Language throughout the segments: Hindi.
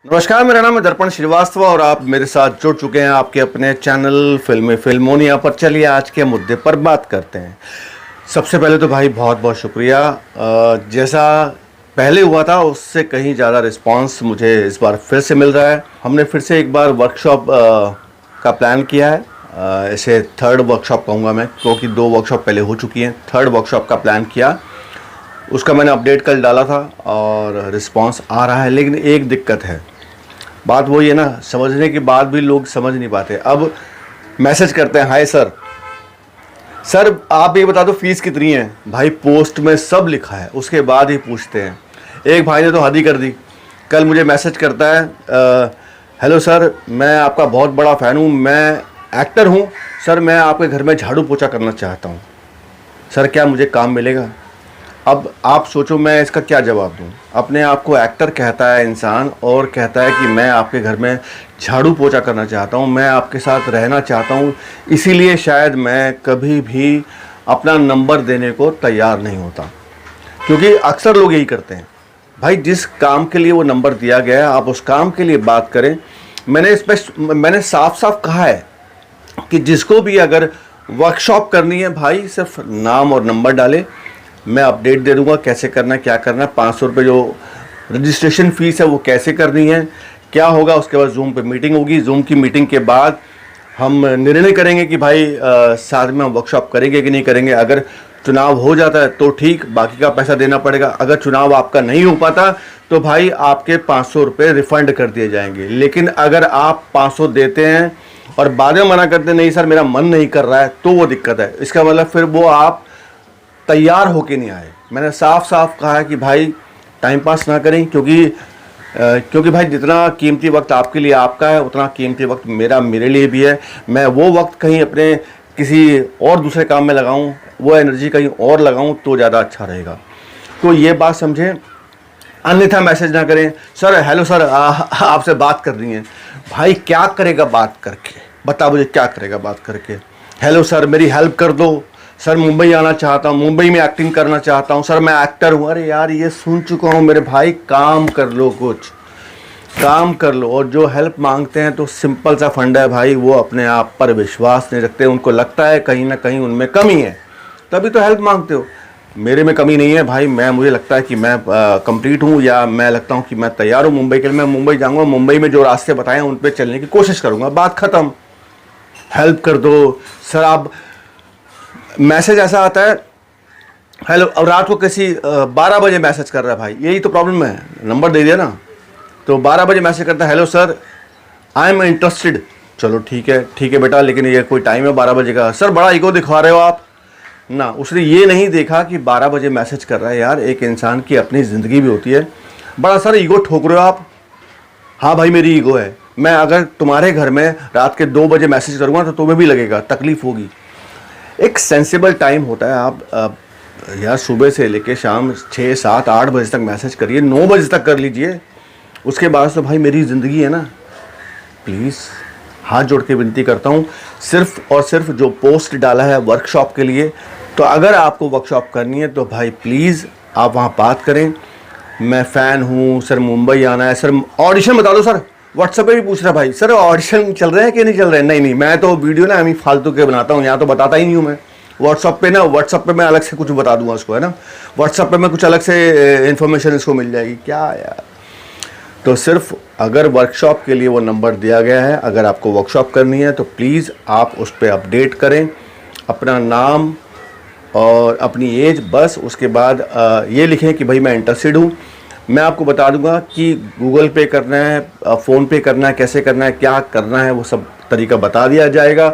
नमस्कार, मेरा नाम है दर्पण श्रीवास्तव और आप मेरे साथ जुड़ चुके हैं आपके अपने चैनल फिल्मोनिया पर। चलिए आज के मुद्दे पर बात करते हैं। सबसे पहले तो भाई बहुत बहुत शुक्रिया। जैसा पहले हुआ था उससे कहीं ज़्यादा रिस्पांस मुझे इस बार फिर से मिल रहा है। हमने फिर से एक बार वर्कशॉप का प्लान किया है। इसे थर्ड वर्कशॉप कहूँगा मैं, क्योंकि 2 वर्कशॉप पहले हो चुकी हैं। थर्ड वर्कशॉप का प्लान किया, उसका मैंने अपडेट कल डाला था और रिस्पांस आ रहा है। लेकिन एक दिक्कत है, बात वही है ना, समझने के बाद भी लोग समझ नहीं पाते। अब मैसेज करते हैं, हाय सर, सर आप ये बता दो फीस कितनी है। भाई पोस्ट में सब लिखा है, उसके बाद ही पूछते हैं। एक भाई ने तो हद ही कर दी, कल मुझे मैसेज करता है, हेलो सर, मैं आपका बहुत बड़ा फ़ैन हूँ, मैं एक्टर हूँ सर, मैं आपके घर में झाड़ू पोछा करना चाहता हूँ सर, क्या मुझे काम मिलेगा। अब आप सोचो मैं इसका क्या जवाब दूं। अपने आप को एक्टर कहता है इंसान और कहता है कि मैं आपके घर में झाड़ू पोछा करना चाहता हूं, मैं आपके साथ रहना चाहता हूं, इसीलिए शायद मैं कभी भी अपना नंबर देने को तैयार नहीं होता। क्योंकि अक्सर लोग यही करते हैं। भाई जिस काम के लिए वो नंबर दिया गया है आप उस काम के लिए बात करें। मैंने साफ साफ कहा है कि जिसको भी अगर वर्कशॉप करनी है भाई सिर्फ नाम और नंबर डाले, मैं अपडेट दे दूंगा कैसे करना है, क्या करना है। 500 रुपये जो रजिस्ट्रेशन फ़ीस है वो कैसे करनी है, क्या होगा। उसके बाद जूम पे मीटिंग होगी, जूम की मीटिंग के बाद हम निर्णय करेंगे कि भाई साथ में हम वर्कशॉप करेंगे कि नहीं करेंगे। अगर चुनाव हो जाता है तो ठीक, बाकी का पैसा देना पड़ेगा। अगर चुनाव आपका नहीं हो पाता तो भाई आपके 500 रुपये रिफ़ंड कर दिए जाएंगे। लेकिन अगर आप 500 देते हैं और बाद में मना करते नहीं सर मेरा मन नहीं कर रहा है, तो वो दिक्कत है। इसका मतलब फिर वो आप तैयार होके नहीं आए। मैंने साफ साफ कहा है कि भाई टाइम पास ना करें, क्योंकि भाई जितना कीमती वक्त आपके लिए आपका है उतना कीमती वक्त मेरे लिए भी है। मैं वो वक्त कहीं अपने किसी और दूसरे काम में लगाऊं, वो एनर्जी कहीं और लगाऊं तो ज़्यादा अच्छा रहेगा। तो ये बात समझें, अन्यथा मैसेज ना करें, सर हेलो सर आपसे बात करनी है। भाई क्या करेगा बात करके, बता मुझे क्या करेगा बात करके। हेलो सर मेरी हेल्प कर दो सर, मुंबई आना चाहता हूँ, मुंबई में एक्टिंग करना चाहता हूँ सर, मैं एक्टर हूँ। अरे यार ये सुन चुका हूँ मेरे भाई, काम कर लो, कुछ काम कर लो। और जो हेल्प मांगते हैं तो सिंपल सा फंडा है भाई, वो अपने आप पर विश्वास नहीं रखते, उनको लगता है कहीं ना कहीं उनमें कमी है, तभी तो हेल्प मांगते हो। मेरे में कमी नहीं है भाई, मुझे लगता है कि मैं कंप्लीट हूँ, या मैं लगता हूँ कि मैं तैयार हूँ मुंबई के लिए। मैं मुंबई जाऊँगा, मुंबई में जो रास्ते बताए हैं उन पर चलने की कोशिश करूँगा, बात ख़त्म। हेल्प कर दो सर आप। मैसेज ऐसा आता है हेलो, अब रात को किसी 12 बजे मैसेज कर रहा है भाई, यही तो प्रॉब्लम है, नंबर दे दिया ना। तो 12 बजे मैसेज करता है, hello sir I am interested. चलो ठीक है बेटा, लेकिन ये कोई टाइम है 12 बजे का। सर बड़ा ईगो दिखा रहे हो आप ना। उसने ये नहीं देखा कि 12 बजे मैसेज कर रहा है। यार एक इंसान की अपनी ज़िंदगी भी होती है, बड़ा सर ईगो ठोक रहे हो आप। हाँ भाई मेरी ईगो है, मैं अगर तुम्हारे घर में रात के 2 बजे मैसेज करूँगा तो तुम्हें भी लगेगा, तकलीफ़ होगी। एक सेंसिबल टाइम होता है। आप यार सुबह से लेके शाम 6, 7, 8 बजे तक मैसेज करिए, 9 बजे तक कर लीजिए। उसके बाद तो भाई मेरी ज़िंदगी है ना। प्लीज़ हाथ जोड़ के विनती करता हूँ, सिर्फ और सिर्फ जो पोस्ट डाला है वर्कशॉप के लिए, तो अगर आपको वर्कशॉप करनी है तो भाई प्लीज़ आप वहाँ बात करें। मैं फ़ैन हूँ सर, मुंबई आना है सर, ऑडिशन बता दो सर। व्हाट्सएप पे भी पूछ रहा भाई, सर ऑडिशन चल रहे हैं कि नहीं चल रहे हैं। नहीं मैं तो वीडियो ना अभी फालतू के बनाता हूँ, यहाँ तो बताता ही नहीं हूँ मैं। व्हाट्सएप पे मैं अलग से कुछ बता दूंगा उसको, है ना। व्हाट्सएप पे मैं कुछ अलग से इन्फॉर्मेशन इसको मिल जाएगी क्या यार। तो सिर्फ अगर वर्कशॉप के लिए वो नंबर दिया गया है, अगर आपको वर्कशॉप करनी है तो प्लीज़ आप उस पर अपडेट करें, अपना नाम और अपनी एज, बस। उसके बाद ये लिखें कि भाई मैं इंटरेस्टेड हूँ। मैं आपको बता दूंगा कि गूगल पे करना है, फ़ोन पे करना है, कैसे करना है, क्या करना है, वो सब तरीका बता दिया जाएगा।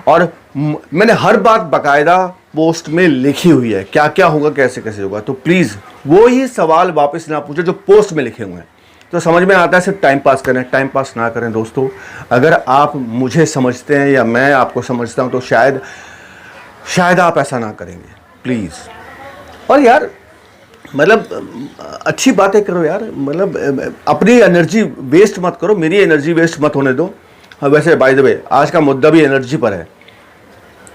और मैंने हर बात बाकायदा पोस्ट में लिखी हुई है, क्या क्या होगा, कैसे कैसे होगा। तो प्लीज़ वो ही सवाल वापस ना पूछो जो पोस्ट में लिखे हुए हैं। तो समझ में आता है सिर्फ टाइम पास करें, टाइम पास ना करें दोस्तों। अगर आप मुझे समझते हैं या मैं आपको समझता हूँ तो शायद आप ऐसा ना करेंगे, प्लीज़। और यार मतलब अच्छी बातें करो यार, मतलब अपनी एनर्जी वेस्ट मत करो, मेरी एनर्जी वेस्ट मत होने दो। हाँ वैसे बाय द वे आज का मुद्दा भी एनर्जी पर है।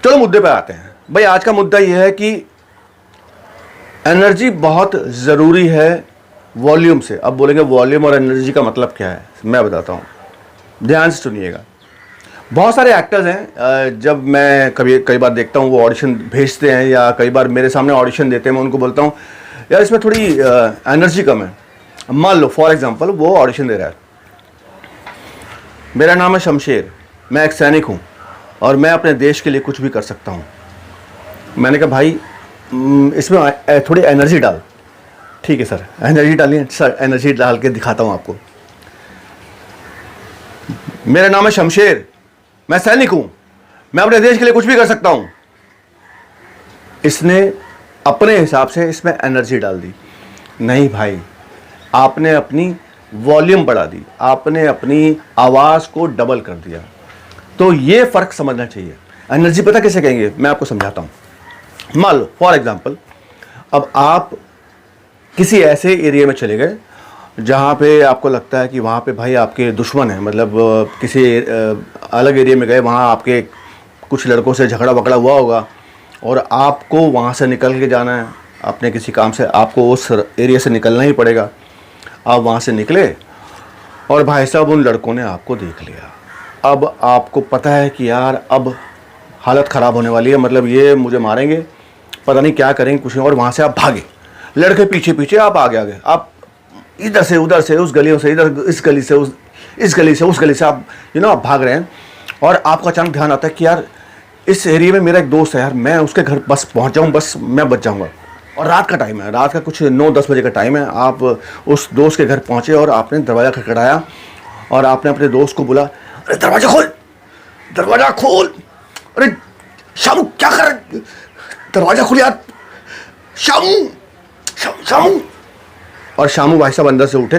चलो मुद्दे पे आते हैं भाई। आज का मुद्दा यह है कि एनर्जी बहुत ज़रूरी है वॉल्यूम से। अब बोलेंगे वॉल्यूम और एनर्जी का मतलब क्या है, मैं बताता हूँ, ध्यान से सुनिएगा। बहुत सारे एक्टर्स हैं, जब मैं कई बार देखता हूँ वो ऑडिशन भेजते हैं या कई बार मेरे सामने ऑडिशन देते हैं, मैं उनको बोलता हूँ यार इसमें थोड़ी एनर्जी कम है। मान लो फॉर एग्जांपल वो ऑडिशन दे रहा है, मेरा नाम है शमशेर, मैं एक सैनिक हूँ और मैं अपने देश के लिए कुछ भी कर सकता हूँ। मैंने कहा भाई इसमें थोड़ी एनर्जी डाल। ठीक है सर, एनर्जी डालिए सर, एनर्जी डाल के दिखाता हूँ आपको। मेरा नाम है शमशेर, मैं सैनिक हूँ, मैं अपने देश के लिए कुछ भी कर सकता हूँ। इसने अपने हिसाब से इसमें एनर्जी डाल दी। नहीं भाई, आपने अपनी वॉल्यूम बढ़ा दी, आपने अपनी आवाज़ को डबल कर दिया। तो ये फ़र्क समझना चाहिए। एनर्जी पता कैसे कहेंगे, मैं आपको समझाता हूँ। मान लो फॉर एग्जांपल, अब आप किसी ऐसे एरिया में चले गए जहाँ पे आपको लगता है कि वहाँ पे भाई आपके दुश्मन हैं, मतलब किसी अलग एरिया में गए, वहाँ आपके कुछ लड़कों से झगड़ा वगड़ा हुआ होगा और आपको वहाँ से निकल के जाना है अपने किसी काम से, आपको उस एरिया से निकलना ही पड़ेगा। आप वहाँ से निकले और भाई साहब उन लड़कों ने आपको देख लिया। अब आपको पता है कि यार अब हालत ख़राब होने वाली है, मतलब ये मुझे मारेंगे, पता नहीं क्या करेंगे, कुछ नहीं। और वहाँ से आप भागे, लड़के पीछे पीछे, आप आगे आगे, आप इधर से उधर से, उस गलियों से इधर, इस गली से उस, इस गली से उस गली से, आप आप भाग रहे हैं। और आपका अचानक ध्यान आता है कि यार इस एरिया में मेरा एक दोस्त है यार, मैं उसके घर बस पहुँच जाऊँ, बस मैं बच जाऊँगा। और रात का टाइम है, रात का कुछ 9-10 बजे का टाइम है। आप उस दोस्त के घर पहुँचे और आपने दरवाज़ा खटखटाया और आपने अपने दोस्त को बोला, अरे दरवाज़ा खोल, दरवाज़ा खोल, अरे शामू क्या कर, दरवाज़ा खोल यार, शामू शामू। और शामू भाई साहब अंदर से उठे,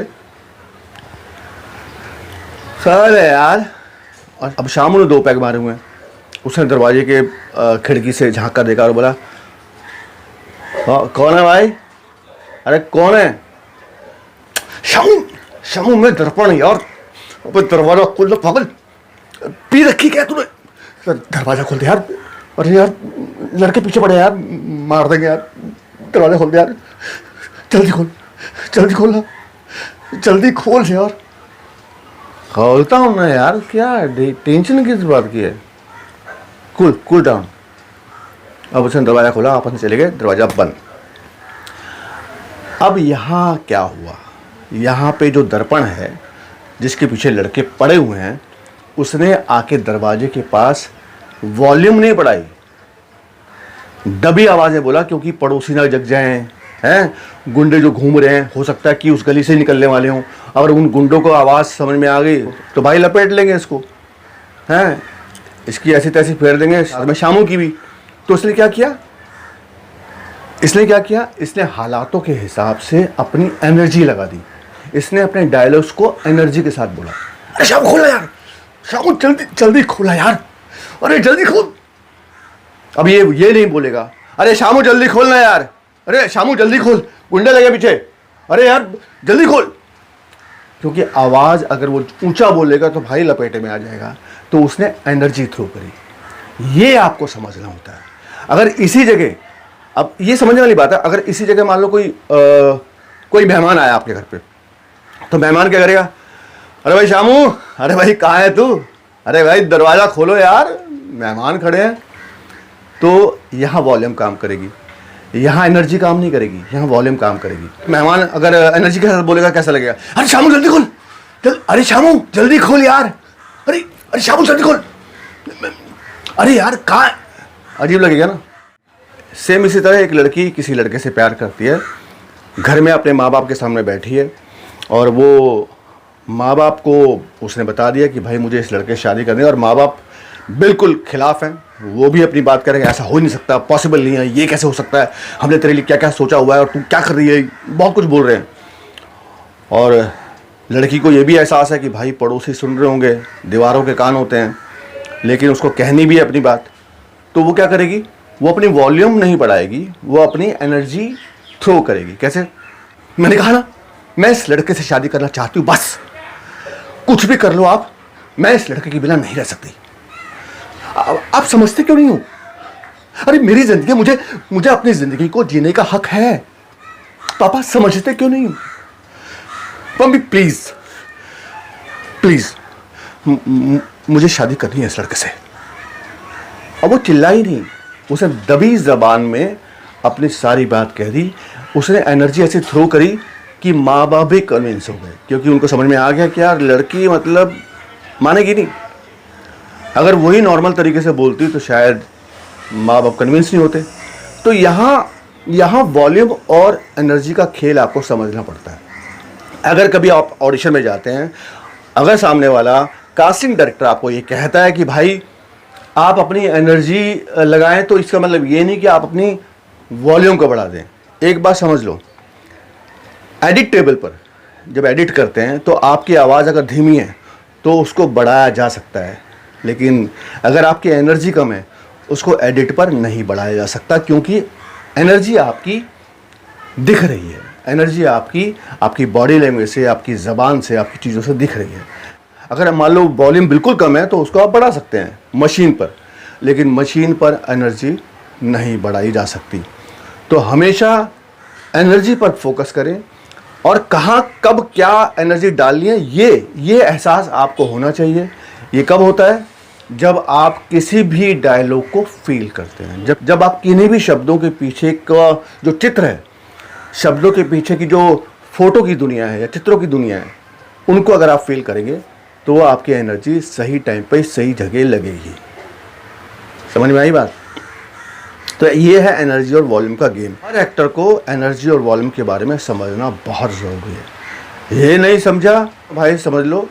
सर यार। और अब शामू ने 2 पैग मारे हुए हैं। उसने दरवाजे के खिड़की से झांका देखा और बोला, कौन है भाई, अरे कौन है? शामू शामू मैं दर्पण यार, अब दरवाजा खोल दो पागल, पी रखी क्या तूने, दरवाजा खोल दे यार, अरे यार लड़के पीछे पड़े यार, मार देंगे यार, दरवाजा खोल दे यार, जल्दी खोल, जल्दी खोल ना, जल्दी खोल यार। खोलता हूँ ना यार, क्या टेंशन किस बात की है, कूल डाउन। अब उसने दरवाज़ा खोला, आपस में चले गए, दरवाज़ा बंद। अब यहाँ क्या हुआ, यहाँ पे जो दर्पण है जिसके पीछे लड़के पड़े हुए हैं, उसने आके दरवाजे के पास वॉल्यूम नहीं बढ़ाई, दबी आवाज़ में बोला, क्योंकि पड़ोसी ना जग जाएं, हैं गुंडे जो घूम रहे हैं, हो सकता है कि उस गली से निकलने वाले हों। अगर उन गुंडों को आवाज़ समझ में आ गई तो भाई लपेट लेंगे इसको, हैं इसकी ऐसी तैसी फेर देंगे, साथ में शामू की भी। तो इसने क्या किया, इसने हालातों के हिसाब से अपनी एनर्जी लगा दी। इसने अपने डायलॉग्स को एनर्जी के साथ बोला, अरे शामू खोला यार, शामू जल्दी जल्दी खोला यार, अरे जल्दी खोल। अब ये नहीं बोलेगा, अरे शामू जल्दी खोलना यार, अरे शामू जल्दी खोल, गुंडे लगे पीछे, अरे यार जल्दी खोल। क्योंकि आवाज़ अगर वो ऊंचा बोलेगा तो भाई लपेटे में आ जाएगा। तो उसने एनर्जी थ्रो करी। ये आपको समझना होता है। अगर इसी जगह, अब ये समझने वाली बात है, अगर इसी जगह मान लो कोई मेहमान आया आपके घर पे, तो मेहमान क्या करेगा, अरे भाई शामू, अरे भाई कहाँ है तू, अरे भाई दरवाज़ा खोलो यार, मेहमान खड़े हैं। तो यहाँ वॉल्यूम काम करेगी, यहाँ एनर्जी काम नहीं करेगी, यहाँ वॉल्यूम काम करेगी। मेहमान अगर एनर्जी के साथ बोलेगा कैसा लगेगा, अरे शामू जल्दी खोल, अरे शामू जल्दी खोल यार, अरे शामू जल्दी खोल, अरे यार कहाँ, अजीब लगेगा ना। सेम इसी तरह एक लड़की किसी लड़के से प्यार करती है, घर में अपने माँ बाप के सामने बैठी है और वो माँ बाप को उसने बता दिया कि भाई मुझे इस लड़के से शादी करनी है, और माँ बाप बिल्कुल खिलाफ हैं। वो भी अपनी बात करेंगे, ऐसा हो ही नहीं सकता, पॉसिबल नहीं है, ये कैसे हो सकता है, हमने तेरे लिए क्या क्या सोचा हुआ है और तू क्या कर रही है, बहुत कुछ बोल रहे हैं। और लड़की को ये भी एहसास है कि भाई पड़ोसी सुन रहे होंगे, दीवारों के कान होते हैं, लेकिन उसको कहनी भी है अपनी बात। तो वो क्या करेगी, वो अपनी वॉल्यूम नहीं बढ़ाएगी, वो अपनी एनर्जी थ्रो करेगी। कैसे, मैंने कहा ना मैं इस लड़के से शादी करना चाहती हूँ, बस कुछ भी कर लो आप, मैं इस लड़के के बिना नहीं रह सकती। आप समझते क्यों नहीं हो, अरे मेरी जिंदगी, मुझे अपनी जिंदगी को जीने का हक है, पापा समझते क्यों नहीं हो। मम्मी प्लीज प्लीज, मुझे शादी करनी है इस लड़के से। अब वो चिल्लाई नहीं, उसने दबी जबान में अपनी सारी बात कह दी। उसने एनर्जी ऐसे थ्रो करी कि माँ बाप भी कन्विंस हो गए, क्योंकि उनको समझ में आ गया कि यार लड़की मतलब मानेगी नहीं। अगर वही नॉर्मल तरीके से बोलती तो शायद माँ बाप कन्विंस नहीं होते। तो यहाँ वॉल्यूम और एनर्जी का खेल आपको समझना पड़ता है। अगर कभी आप ऑडिशन में जाते हैं, अगर सामने वाला कास्टिंग डायरेक्टर आपको ये कहता है कि भाई आप अपनी एनर्जी लगाएं, तो इसका मतलब ये नहीं कि आप अपनी वॉल्यूम को बढ़ा दें। एक बात समझ लो, एडिट टेबल पर जब एडिट करते हैं तो आपकी आवाज़ अगर धीमी है तो उसको बढ़ाया जा सकता है, लेकिन अगर आपकी एनर्जी कम है उसको एडिट पर नहीं बढ़ाया जा सकता, क्योंकि एनर्जी आपकी दिख रही है। एनर्जी आपकी बॉडी लैंग्वेज से, आपकी ज़बान से, आपकी चीज़ों से दिख रही है। अगर मान लो वॉल्यूम बिल्कुल कम है तो उसको आप बढ़ा सकते हैं मशीन पर, लेकिन मशीन पर एनर्जी नहीं बढ़ाई जा सकती। तो हमेशा एनर्जी पर फोकस करें और कहाँ कब क्या एनर्जी डालनी है ये एहसास आपको होना चाहिए। ये कब होता है? जब आप किसी भी डायलॉग को फील करते हैं, जब आप किन्हीं भी शब्दों के पीछे का जो चित्र है, शब्दों के पीछे की जो फोटो की दुनिया है या चित्रों की दुनिया है, उनको अगर आप फील करेंगे तो आपकी एनर्जी सही टाइम पे सही जगह लगेगी। समझ में आई बात? तो ये है एनर्जी और वॉल्यूम का गेम। हर एक्टर को एनर्जी और वॉल्यूम के बारे में समझना बहुत ज़रूरी है। ये नहीं समझा भाई, समझ लो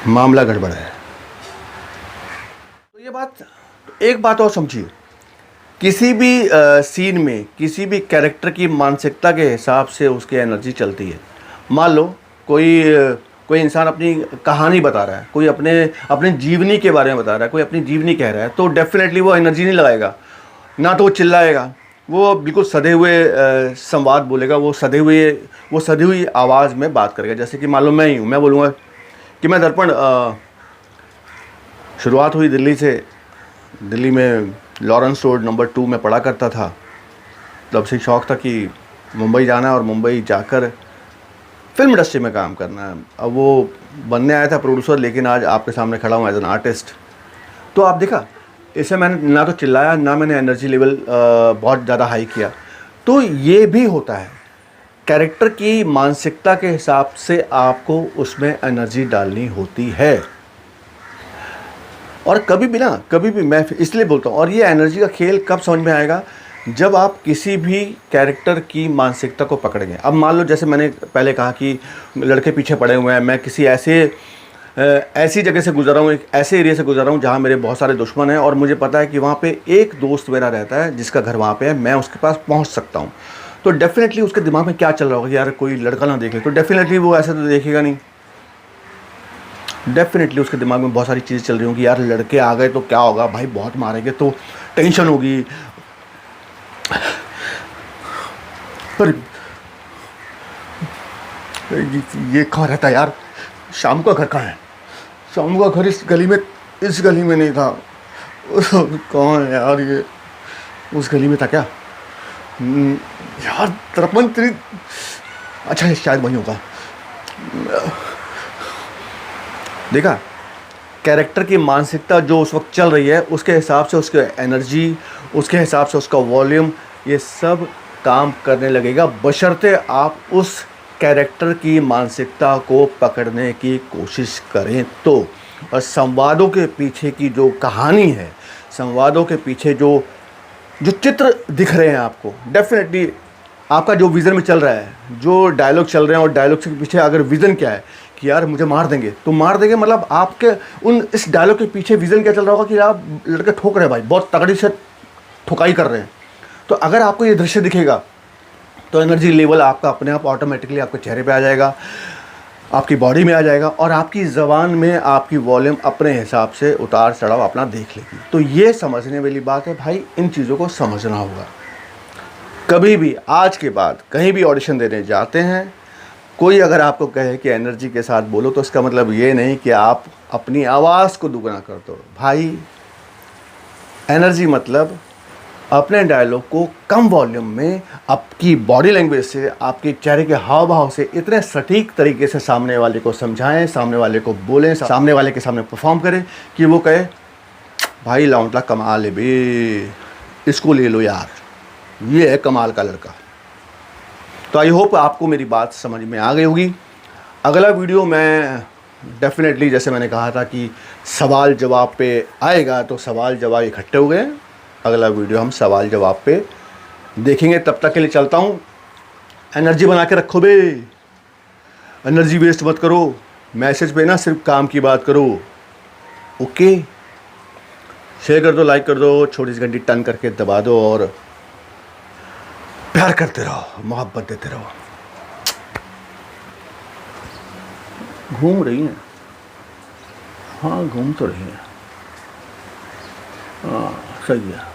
मामला गड़बड़ है। तो ये बात, एक बात और समझिए, किसी भी सीन में किसी भी कैरेक्टर की मानसिकता के हिसाब से उसकी एनर्जी चलती है। मान लो कोई इंसान अपनी कहानी बता रहा है, कोई अपने जीवनी के बारे में बता रहा है, कोई अपनी जीवनी कह रहा है, तो डेफिनेटली वो एनर्जी नहीं लगाएगा, ना तो वो चिल्लाएगा, वो बिल्कुल सधे हुए संवाद बोलेगा, वो सधी हुई आवाज़ में बात करेगा। जैसे कि मान लो मैं ही हूँ, मैं बोलूँगा कि मैं दर्पण, शुरुआत हुई दिल्ली से, दिल्ली में लॉरेंस रोड नंबर 2 में पढ़ा करता था। तब से शौक़ था कि मुंबई जाना है और मुंबई जाकर फिल्म इंडस्ट्री में काम करना है। अब वो बनने आया था प्रोड्यूसर, लेकिन आज आपके सामने खड़ा हूँ एज एन आर्टिस्ट। तो आप देखा, इसे मैंने ना तो चिल्लाया, ना मैंने एनर्जी लेवल बहुत ज़्यादा हाई किया। तो ये भी होता है, कैरेक्टर की मानसिकता के हिसाब से आपको उसमें एनर्जी डालनी होती है। और कभी भी मैं इसलिए बोलता हूँ, और ये एनर्जी का खेल कब समझ में आएगा? जब आप किसी भी कैरेक्टर की मानसिकता को पकड़ेंगे। अब मान लो जैसे मैंने पहले कहा कि लड़के पीछे पड़े हुए हैं, मैं किसी ऐसी जगह से गुजर रहा हूँ, एक ऐसे एरिया से गुजर रहा हूँ जहाँ मेरे बहुत सारे दुश्मन हैं, और मुझे पता है कि वहाँ पे एक दोस्त मेरा रहता है जिसका घर वहाँ पे है, मैं उसके पास पहुँच सकता हूँ। तो डेफिनेटली उसके दिमाग में क्या चल रहा होगा कि यार कोई लड़का ना देखे, तो डेफिनेटली वो ऐसे तो देखेगा नहीं। डेफिनेटली उसके दिमाग में बहुत सारी चीज़ें चल रही होंगी, यार लड़के आ गए तो क्या होगा भाई, बहुत मारेंगे तो टेंशन होगी। पर ये कहाँ रहता है यार, शाम का घर कहाँ है? शाम का घर इस गली में नहीं था। कौन है यार ये? उस गली में था क्या? यार दर्पण तेरी, अच्छा शायद वही होगा। देखा, कैरेक्टर की मानसिकता जो उस वक्त चल रही है, उसके हिसाब से उसकी एनर्जी, उसके हिसाब से उसका वॉल्यूम, ये सब काम करने लगेगा, बशर्ते आप उस कैरेक्टर की मानसिकता को पकड़ने की कोशिश करें तो। और संवादों के पीछे की जो कहानी है, संवादों के पीछे जो चित्र दिख रहे हैं आपको, डेफिनेटली आपका जो विज़न में चल रहा है, जो डायलॉग चल रहे हैं, और डायलॉग के पीछे अगर विज़न क्या है कि यार मुझे मार देंगे, तो मार देंगे मतलब आपके इस डायलॉग के पीछे विज़न क्या चल रहा होगा कि आप लड़के ठोक रहे हैं भाई, बहुत तगड़ी से ठुकाई कर रहे हैं। तो अगर आपको ये दृश्य दिखेगा तो एनर्जी लेवल आपका अपने आप ऑटोमेटिकली आपके चेहरे पे आ जाएगा, आपकी बॉडी में आ जाएगा, और आपकी ज़बान में आपकी वॉल्यूम अपने हिसाब से उतार चढ़ाव अपना देख लेगी। तो ये समझने वाली बात है भाई, इन चीज़ों को समझना होगा। कभी भी आज के बाद कहीं भी ऑडिशन देने जाते हैं, कोई अगर आपको कहे कि एनर्जी के साथ बोलो, तो इसका मतलब ये नहीं कि आप अपनी आवाज़ को दुगना कर दो। भाई एनर्जी मतलब अपने डायलॉग को कम वॉल्यूम में आपकी बॉडी लैंग्वेज से, आपके चेहरे के हाव भाव से इतने सटीक तरीके से सामने वाले को समझाएं, सामने वाले को बोलें, सामने वाले के सामने परफॉर्म करें कि वो कहे भाई लाउंटला कमाल है बे, इसको ले लो यार, ये है कमाल का लड़का। तो आई होप आपको मेरी बात समझ में आ गई होगी। अगला वीडियो मैं डेफिनेटली, जैसे मैंने कहा था कि सवाल जवाब पे आएगा, तो सवाल जवाब इकट्ठे हो गए। अगला वीडियो हम सवाल जवाब पे देखेंगे। तब तक के लिए चलता हूँ। एनर्जी बना के रखो बे, एनर्जी वेस्ट मत करो। मैसेज पे ना सिर्फ काम की बात करो। ओके, शेयर कर दो, लाइक कर दो, छोटी सी घंटी टन करके दबा दो और प्यार करते रहो, मोहब्बत देते रहो। घूम रही हैं, हाँ घूम तो रही हैं, हाँ सही है।